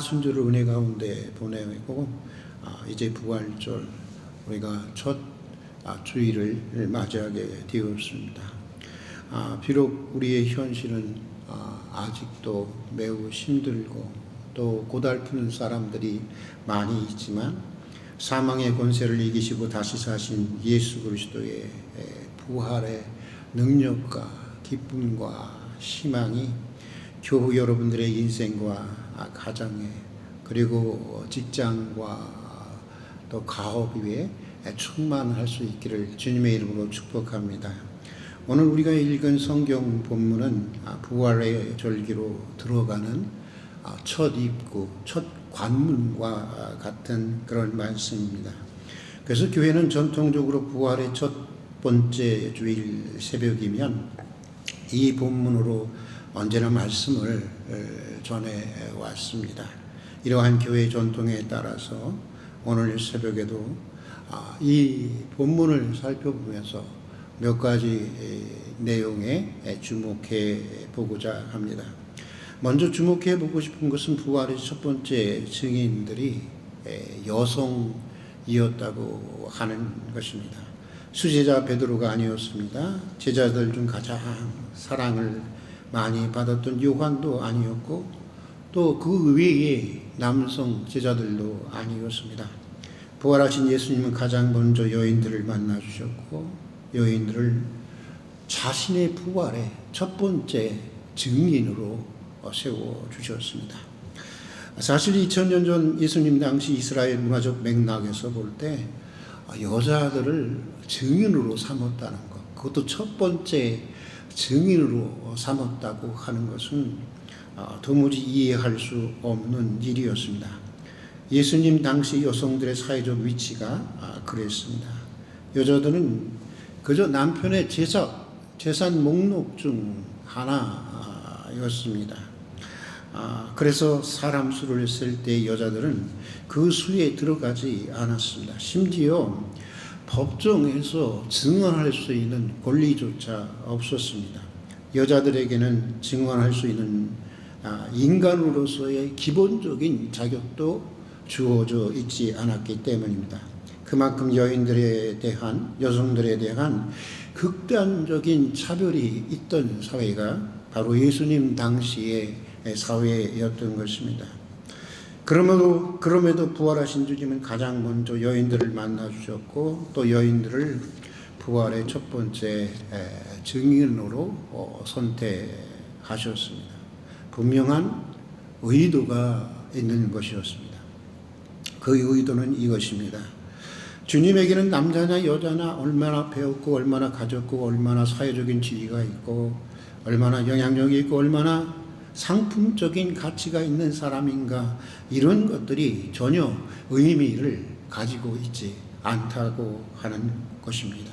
순주를 은혜 가운데 보내고 이제 부활절 우리가 첫 주일을 맞이하게 되었습니다. 비록 우리의 현실은 아직도 매우 힘들고 또 고달픈 사람들이 많이 있지만 사망의 권세를 이기시고 다시 사신 예수 그리스도의 부활의 능력과 기쁨과 희망이 교우 여러분들의 인생과 가정에 그리고 직장과 또 가업 위에 충만할 수 있기를 주님의 이름으로 축복합니다. 오늘 우리가 읽은 성경 본문은 부활의 절기로 들어가는 첫 입구, 첫 관문과 같은 그런 말씀입니다. 그래서 교회는 전통적으로 부활의 첫 번째 주일 새벽이면 이 본문으로 언제나 말씀을 전해 왔습니다. 이러한 교회 전통에 따라서 오늘 새벽에도 이 본문을 살펴보면서 몇 가지 내용에 주목해 보고자 합니다. 먼저 주목해 보고 싶은 것은 부활의 첫 번째 증인들이 여성이었다고 하는 것입니다. 수제자 베드로가 아니었습니다. 제자들 중 가장 사랑을 많이 받았던 요한도 아니었고 또 그 외에 남성 제자들도 아니었습니다. 부활하신 예수님은 가장 먼저 여인들을 만나 주셨고 여인들을 자신의 부활의 첫 번째 증인으로 세워 주셨습니다. 사실 2000년 전 예수님 당시 이스라엘 문화적 맥락에서 볼 때 여자들을 증인으로 삼았다는 것, 그것도 첫 번째 증인으로 삼았다고 하는 것은 도무지 이해할 수 없는 일이었습니다. 예수님 당시 여성들의 사회적 위치가 그랬습니다. 여자들은 그저 남편의 재산 목록 중 하나였습니다. 그래서 사람 수를 했을 때 여자들은 그 수에 들어가지 않았습니다. 심지어 법정에서 증언할 수 있는 권리조차 없었습니다. 여자들에게는 증언할 수 있는 인간으로서의 기본적인 자격도 주어져 있지 않았기 때문입니다. 그만큼 여인들에 대한, 여성들에 대한 극단적인 차별이 있던 사회가 바로 예수님 당시의 사회였던 것입니다. 그럼에도 부활하신 주님은 가장 먼저 여인들을 만나 주셨고 또 여인들을 부활의 첫 번째 증인으로 선택하셨습니다. 분명한 의도가 있는 것이었습니다. 그 의도는 이것입니다. 주님에게는 남자나 여자나 얼마나 배웠고 얼마나 가졌고 얼마나 사회적인 지위가 있고 얼마나 영향력이 있고 얼마나 상품적인 가치가 있는 사람인가, 이런 것들이 전혀 의미를 가지고 있지 않다고 하는 것입니다.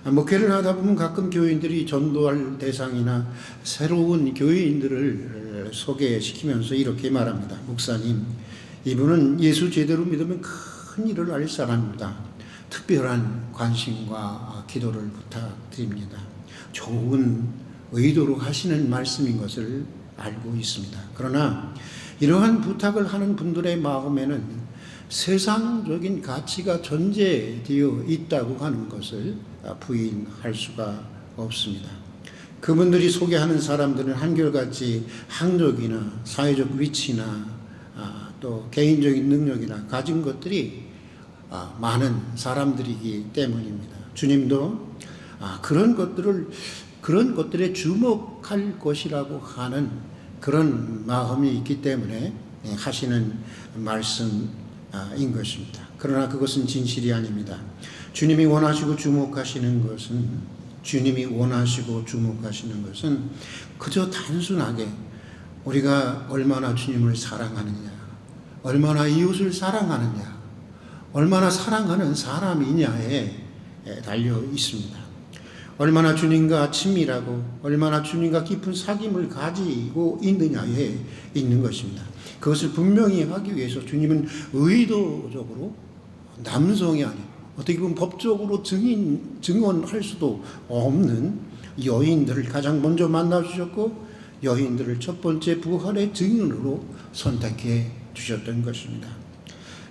목회를 하다 보면 가끔 교인들이 전도할 대상이나 새로운 교인들을 소개시키면서 이렇게 말합니다. 목사님, 이분은 예수 제대로 믿으면 큰 일을 할 사람입니다. 특별한 관심과 기도를 부탁드립니다. 좋은 의도로 하시는 말씀인 것을 알고 있습니다. 그러나 이러한 부탁을 하는 분들의 마음에는 세상적인 가치가 전제되어 있다고 하는 것을 부인할 수가 없습니다. 그분들이 소개하는 사람들은 한결같이 학력이나 사회적 위치나 또 개인적인 능력이나 가진 것들이 많은 사람들이기 때문입니다. 주님도 그런 것들에 주목할 것이라고 하는 그런 마음이 있기 때문에 하시는 말씀인 것입니다. 그러나 그것은 진실이 아닙니다. 주님이 원하시고 주목하시는 것은 그저 단순하게 우리가 얼마나 주님을 사랑하느냐, 얼마나 이웃을 사랑하느냐, 얼마나 사랑하는 사람이냐에 달려 있습니다. 얼마나 주님과 친밀하고 얼마나 주님과 깊은 사귐을 가지고 있느냐에 있는 것입니다. 그것을 분명히 하기 위해서 주님은 의도적으로 남성이 아니고 어떻게 보면 법적으로 증언할 수도 없는 여인들을 가장 먼저 만나주셨고 여인들을 첫 번째 부활의 증인으로 선택해 주셨던 것입니다.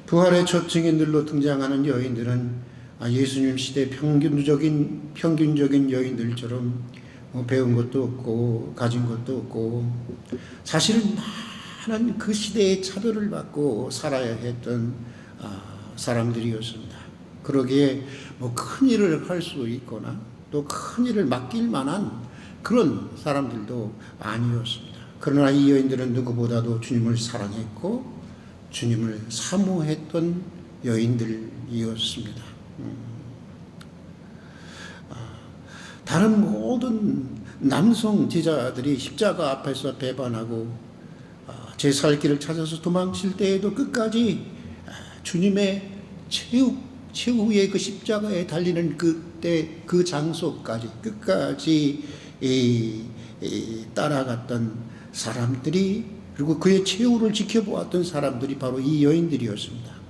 부활의 첫 증인들로 등장하는 여인들은 예수님 시대 평균적인 여인들처럼 배운 것도 없고 가진 것도 없고 사실은 많은 그 시대의 차별을 받고 살아야 했던 사람들이었습니다. 그러기에 큰 일을 할 수 있거나 또 큰 일을 맡길 만한 그런 사람들도 아니었습니다. 그러나 이 여인들은 누구보다도 주님을 사랑했고 주님을 사모했던 여인들이었습니다. 다른 모든 남성 제자들이 십자가 앞에서 배반하고 제 살 길을 찾아서 도망칠 때에도 끝까지 주님의 최후의 그 십자가에 달리는 그때 그 장소까지 끝까지 따라갔던 사람들이, 그리고 그의 최후를 지켜보았던 사람들이 바로 이 여인들이었습니다.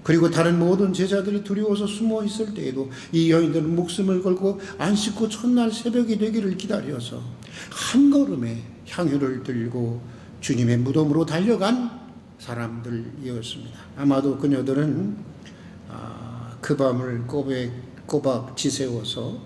그리고 다른 모든 제자들이 두려워서 숨어 있을 때에도 이 여인들은 목숨을 걸고 안식구 첫날 새벽이 되기를 기다려서 한 걸음에 향유를 들고 주님의 무덤으로 달려간 사람들이었습니다. 아마도 그녀들은 그 밤을 꼬박 지새워서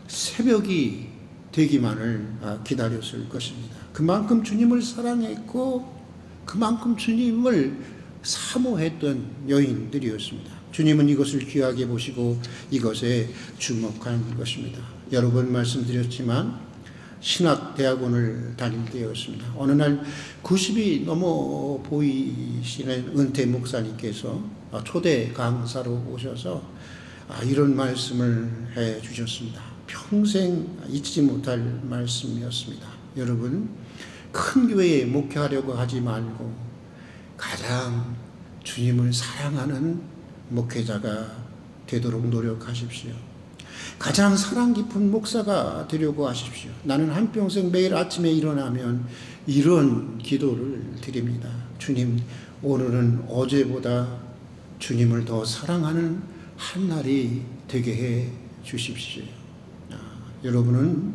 새벽이 되기만을 기다렸을 것입니다. 그만큼 주님을 사랑했고 그만큼 주님을 사모했던 여인들이었습니다. 주님은 이것을 귀하게 보시고 이것에 주목한 것입니다. 여러 번 말씀드렸지만 신학대학원을 다닐 때였습니다. 어느 날 90이 넘어 보이시는 은퇴 목사님께서 초대 강사로 오셔서 이런 말씀을 해 주셨습니다. 평생 잊지 못할 말씀이었습니다. 여러분, 큰 교회에 목회하려고 하지 말고 가장 주님을 사랑하는 목회자가 되도록 노력하십시오. 가장 사랑 깊은 목사가 되려고 하십시오. 나는 한평생 매일 아침에 일어나면 이런 기도를 드립니다. 주님, 오늘은 어제보다 주님을 더 사랑하는 한 날이 되게 해 주십시오. 여러분은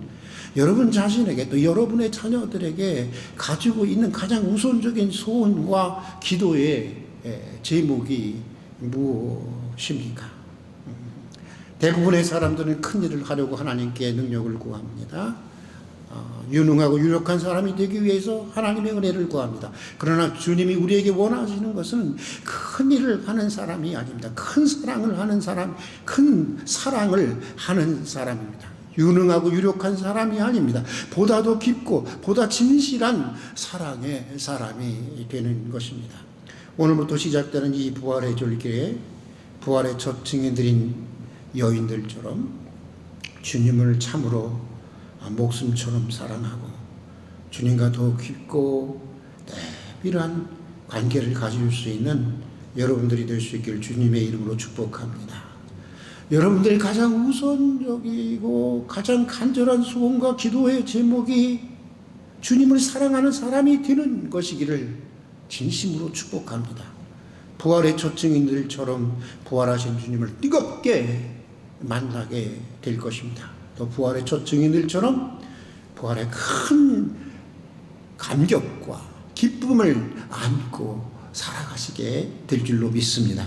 여러분 자신에게 또 여러분의 자녀들에게 가지고 있는 가장 우선적인 소원과 기도의 제목이 무엇입니까? 대부분의 사람들은 큰 일을 하려고 하나님께 능력을 구합니다. 유능하고 유력한 사람이 되기 위해서 하나님의 은혜를 구합니다. 그러나 주님이 우리에게 원하시는 것은 큰 일을 하는 사람이 아닙니다. 큰 사랑을 하는 사람, 큰 사랑을 하는 사람입니다. 유능하고 유력한 사람이 아닙니다. 보다 더 깊고 보다 진실한 사랑의 사람이 되는 것입니다. 오늘부터 시작되는 이 부활의 절기에 부활의 첫 증인들인 여인들처럼 주님을 참으로 목숨처럼 사랑하고 주님과 더 깊고 내밀한 관계를 가질 수 있는 여러분들이 될 수 있기를 주님의 이름으로 축복합니다. 여러분들이 가장 우선적이고 가장 간절한 소원과 기도의 제목이 주님을 사랑하는 사람이 되는 것이기를 진심으로 축복합니다. 부활의 첫 증인들처럼 부활하신 주님을 뜨겁게 만나게 될 것입니다. 또 부활의 첫 증인들처럼 부활의 큰 감격과 기쁨을 안고 살아가시게 될 줄로 믿습니다.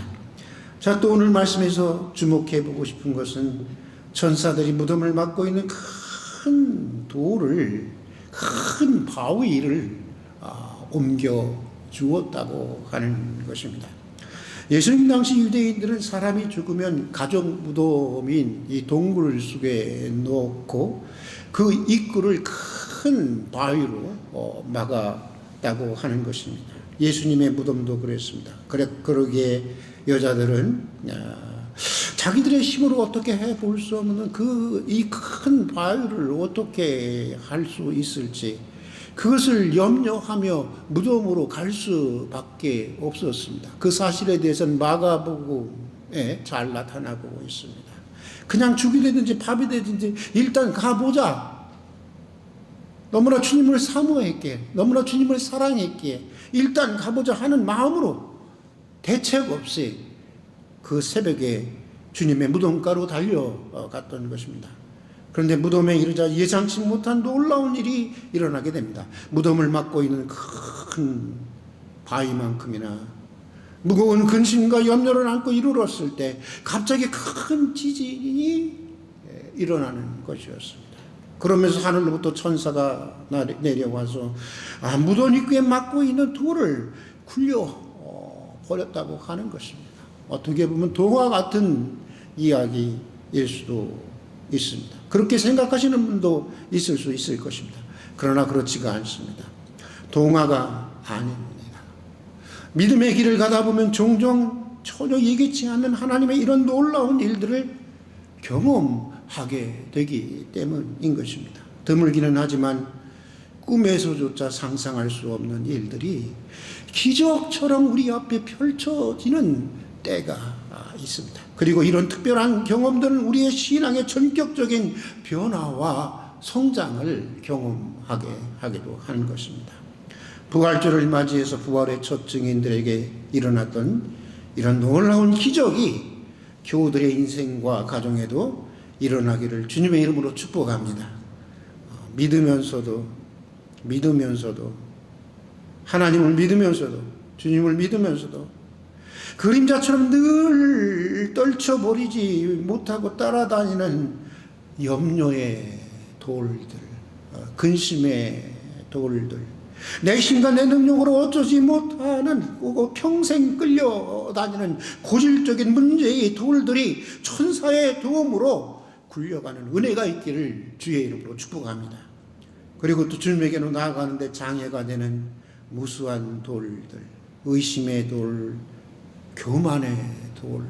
자, 또 오늘 말씀에서 주목해 보고 싶은 것은 천사들이 무덤을 막고 있는 큰 돌을, 큰 바위를 옮겨 주었다고 하는 것입니다. 예수님 당시 유대인들은 사람이 죽으면 가족 무덤인 이 동굴 속에 넣고 그 입구를 큰 바위로 막았다고 하는 것입니다. 예수님의 무덤도 그랬습니다. 그러기에 여자들은 자기들의 힘으로 어떻게 해볼 수 없는 이 큰 바위를 어떻게 할 수 있을지 그것을 염려하며 무덤으로 갈 수밖에 없었습니다. 그 사실에 대해서는 마가복음에 잘 나타나고 있습니다. 그냥 죽이 되든지 밥이 되든지 일단 가보자. 너무나 주님을 사모했기에, 너무나 주님을 사랑했기에 일단 가보자 하는 마음으로 대책 없이 그 새벽에 주님의 무덤가로 달려갔던 것입니다. 그런데 무덤에 이르자 예상치 못한 놀라운 일이 일어나게 됩니다. 무덤을 막고 있는 큰 바위만큼이나 무거운 근심과 염려를 안고 이르렀을 때 갑자기 큰 지진이 일어나는 것이었습니다. 그러면서 하늘로부터 천사가 내려와서 무덤 입구에 막고 있는 돌을 굴려 버렸다고 하는 것입니다. 어떻게 보면 동화 같은 이야기일 수도 있습니다. 그렇게 생각하시는 분도 있을 수 있을 것입니다. 그러나 그렇지가 않습니다. 동화가 아닙니다. 믿음의 길을 가다 보면 종종 전혀 예기치 않는 하나님의 이런 놀라운 일들을 경험하게 되기 때문인 것입니다. 드물기는 하지만 꿈에서조차 상상할 수 없는 일들이 기적처럼 우리 앞에 펼쳐지는 때가 있습니다. 그리고 이런 특별한 경험들은 우리의 신앙의 전격적인 변화와 성장을 경험하게 하기도 하는 것입니다. 부활절을 맞이해서 부활의 첫 증인들에게 일어났던 이런 놀라운 기적이 교우들의 인생과 가정에도 일어나기를 주님의 이름으로 축복합니다. 믿으면서도 하나님을 믿으면서도 주님을 믿으면서도 그림자처럼 늘 떨쳐버리지 못하고 따라다니는 염려의 돌들, 근심의 돌들, 내 힘과 내 능력으로 어쩌지 못하는 평생 끌려다니는 고질적인 문제의 돌들이 천사의 도움으로 굴려가는 은혜가 있기를 주의 이름으로 축복합니다. 그리고 또 주님에게로 나아가는데 장애가 되는 무수한 돌들, 의심의 돌, 교만의 돌,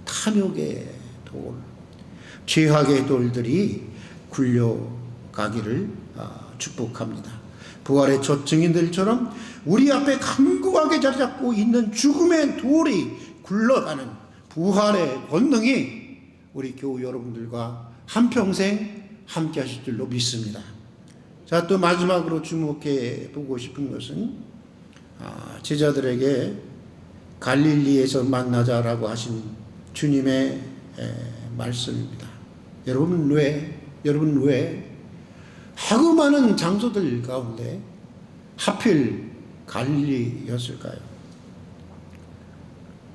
탐욕의 돌, 죄악의 돌들이 굴려가기를 축복합니다. 부활의 첫 증인들처럼 우리 앞에 강구하게 자리 잡고 있는 죽음의 돌이 굴러가는 부활의 권능이 우리 교우 여러분들과 한평생 함께 하실 줄로 믿습니다. 자, 또 마지막으로 주목해 보고 싶은 것은 제자들에게 갈릴리에서 만나자라고 하신 주님의 말씀입니다. 여러분 왜 하고 많은 장소들 가운데 하필 갈릴리였을까요?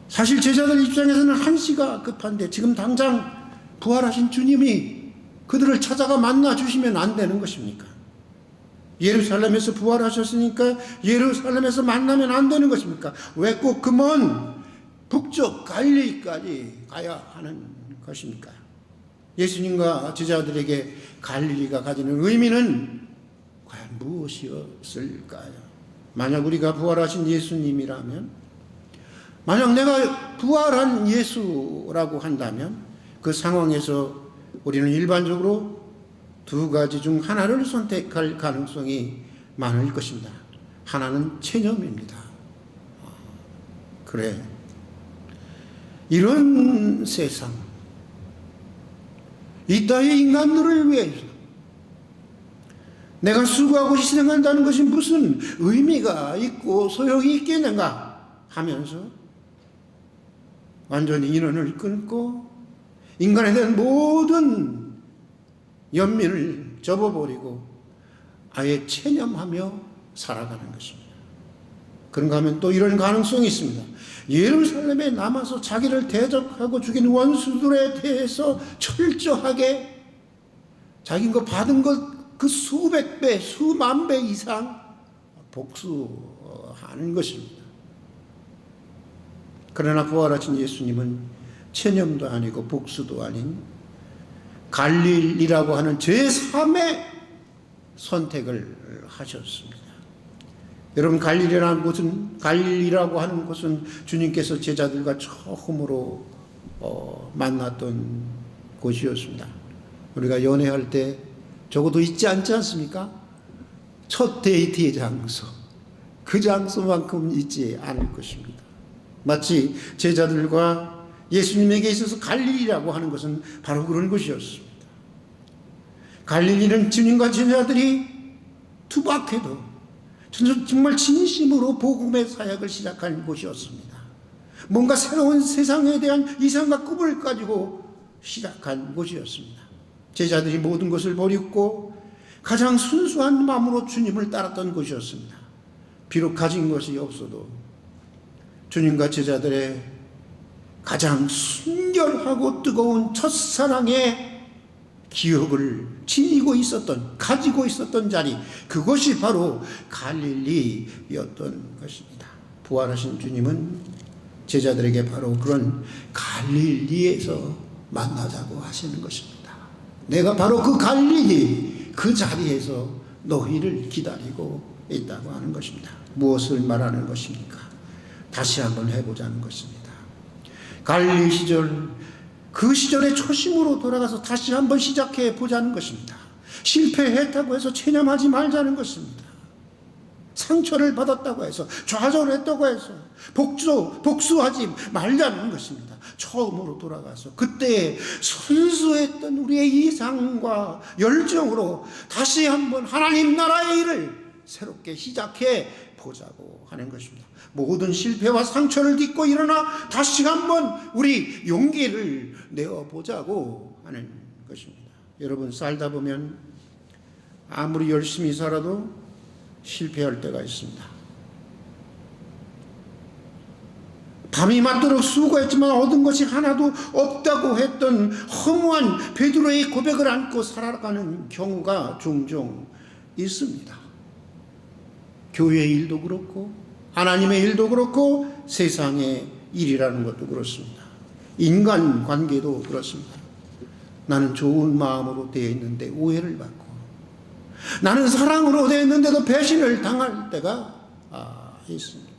사실 제자들 입장에서는 한시가 급한데 지금 당장 부활하신 주님이 그들을 찾아가 만나 주시면 안 되는 것입니까? 예루살렘에서 부활하셨으니까 예루살렘에서 만나면 안 되는 것입니까? 왜 꼭 그 먼 북쪽 갈릴리까지 가야 하는 것입니까? 예수님과 제자들에게 갈릴리가 가지는 의미는 과연 무엇이었을까요? 만약 우리가 부활하신 예수님이라면, 만약 내가 부활한 예수라고 한다면 그 상황에서 우리는 일반적으로 두 가지 중 하나를 선택할 가능성이 많을 것입니다. 하나는 체념입니다. 그래, 이런 세상, 이 따위의 인간들을 위해서 내가 수고하고 희생한다는 것이 무슨 의미가 있고 소용이 있겠는가 하면서 완전히 인연을 끊고 인간에 대한 모든 연민을 접어버리고 아예 체념하며 살아가는 것입니다. 그런가 하면 또 이런 가능성이 있습니다. 예루살렘에 남아서 자기를 대적하고 죽인 원수들에 대해서 철저하게 자기가 받은 것 그 수백 배, 수만 배 이상 복수하는 것입니다. 그러나 부활하신 예수님은 체념도 아니고 복수도 아닌 갈릴리라고 하는 제3의 선택을 하셨습니다. 여러분, 갈릴리라고 하는 곳은 주님께서 제자들과 처음으로 만났던 곳이었습니다. 우리가 연애할 때 적어도 있지 않지 않습니까? 첫 데이트의 장소, 그 장소만큼 있지 않을 것입니다. 마치 제자들과 예수님에게 있어서 갈릴리라고 하는 것은 바로 그런 곳이었습니다. 갈릴리는 주님과 제자들이 투박해도 정말 진심으로 복음의 사역을 시작한 곳이었습니다. 뭔가 새로운 세상에 대한 이상과 꿈을 가지고 시작한 곳이었습니다. 제자들이 모든 것을 버리고 가장 순수한 마음으로 주님을 따랐던 것이었습니다. 비록 가진 것이 없어도 주님과 제자들의 가장 순결하고 뜨거운 첫사랑의 기억을 가지고 있었던 자리, 그것이 바로 갈릴리였던 것입니다. 부활하신 주님은 제자들에게 바로 그런 갈릴리에서 만나자고 하시는 것입니다. 내가 바로 그 갈릴리, 그 자리에서 너희를 기다리고 있다고 하는 것입니다. 무엇을 말하는 것입니까? 다시 한번 해보자는 것입니다. 갈릴리 시절, 그 시절의 초심으로 돌아가서 다시 한번 시작해 보자는 것입니다. 실패했다고 해서 체념하지 말자는 것입니다. 상처를 받았다고 해서, 좌절했다고 해서 복수하지 말자는 것입니다. 처음으로 돌아가서 그때 순수했던 우리의 이상과 열정으로 다시 한번 하나님 나라의 일을 새롭게 시작해 보자고 하는 것입니다. 모든 실패와 상처를 딛고 일어나 다시 한번 우리 용기를 내어보자고 하는 것입니다. 여러분, 살다 보면 아무리 열심히 살아도 실패할 때가 있습니다. 밤이 맞도록 수고했지만 얻은 것이 하나도 없다고 했던 허무한 베드로의 고백을 안고 살아가는 경우가 종종 있습니다. 교회의 일도 그렇고 하나님의 일도 그렇고 세상의 일이라는 것도 그렇습니다. 인간관계도 그렇습니다. 나는 좋은 마음으로 되어 있는데 오해를 받고, 나는 사랑으로 되어 있는데도 배신을 당할 때가 있습니다.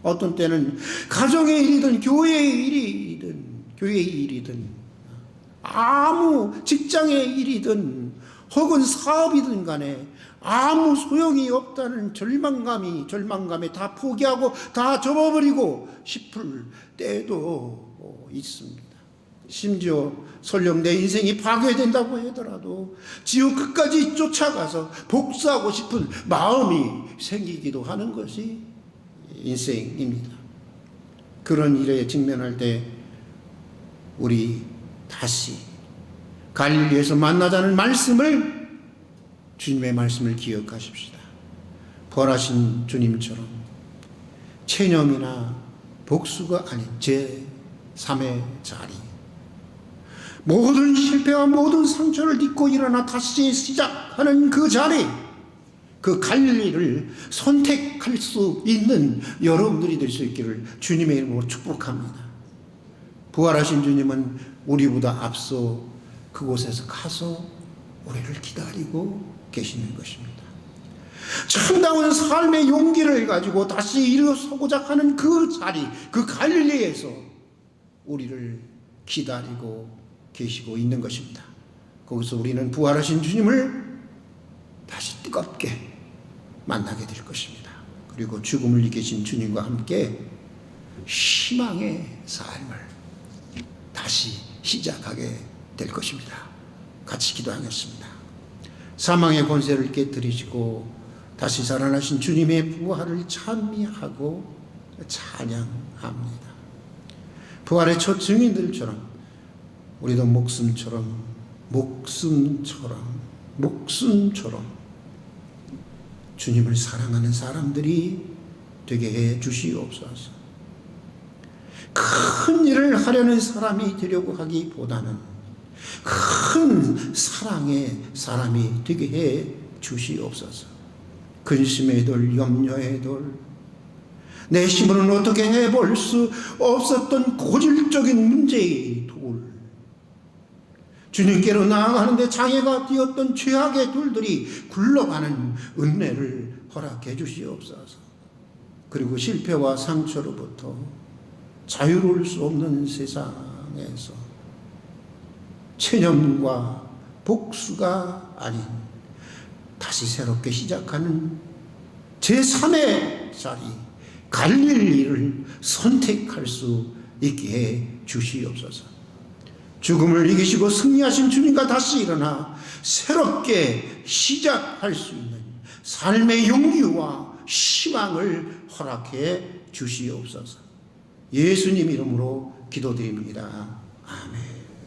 어떤 때는 가정의 일이든 교회의 일이든 아무 직장의 일이든 혹은 사업이든 간에 아무 소용이 없다는 절망감에 다 포기하고 다 접어버리고 싶을 때도 있습니다. 심지어 설령 내 인생이 파괴된다고 하더라도 지옥 끝까지 쫓아가서 복수하고 싶은 마음이 생기기도 하는 것이 인생입니다. 그런 일에 직면할 때 우리 다시 갈릴리에서 만나자는 주님의 말씀을 기억하십시다. 부활하신 주님처럼 체념이나 복수가 아닌 제3의 자리, 모든 실패와 모든 상처를 딛고 일어나 다시 시작하는 그 자리, 그 갈릴리를 선택할 수 있는 여러분들이 될 수 있기를 주님의 이름으로 축복합니다. 부활하신 주님은 우리보다 앞서 그곳에서 가서 우리를 기다리고 계시는 것입니다. 참다운 삶의 용기를 가지고 다시 일어서고자 하는 그 자리, 그 갈릴리에서 우리를 기다리고 계시고 있는 것입니다. 거기서 우리는 부활하신 주님을 다시 뜨겁게 만나게 될 것입니다. 그리고 죽음을 이기신 주님과 함께 희망의 삶을 다시 시작하게 될 것입니다. 같이 기도하겠습니다. 사망의 권세를 깨뜨리시고 다시 살아나신 주님의 부활을 찬미하고 찬양합니다. 부활의 첫 증인들처럼 우리도 목숨처럼 주님을 사랑하는 사람들이 되게 해 주시옵소서. 큰 일을 하려는 사람이 되려고 하기보다는 큰 사랑의 사람이 되게 해 주시옵소서. 근심의 돌, 염려의 돌, 내 힘으로는 어떻게 해볼 수 없었던 고질적인 문제의 돌, 주님께로 나아가는데 장애가 되었던 죄악의 돌들이 굴러가는 은혜를 허락해 주시옵소서. 그리고 실패와 상처로부터 자유로울 수 없는 세상에서 체념과 복수가 아닌 다시 새롭게 시작하는 제3의 자리, 갈릴리를 선택할 수 있게 해 주시옵소서. 죽음을 이기시고 승리하신 주님과 다시 일어나 새롭게 시작할 수 있는 삶의 용기와 희망을 허락해 주시옵소서. 예수님 이름으로 기도드립니다. 아멘.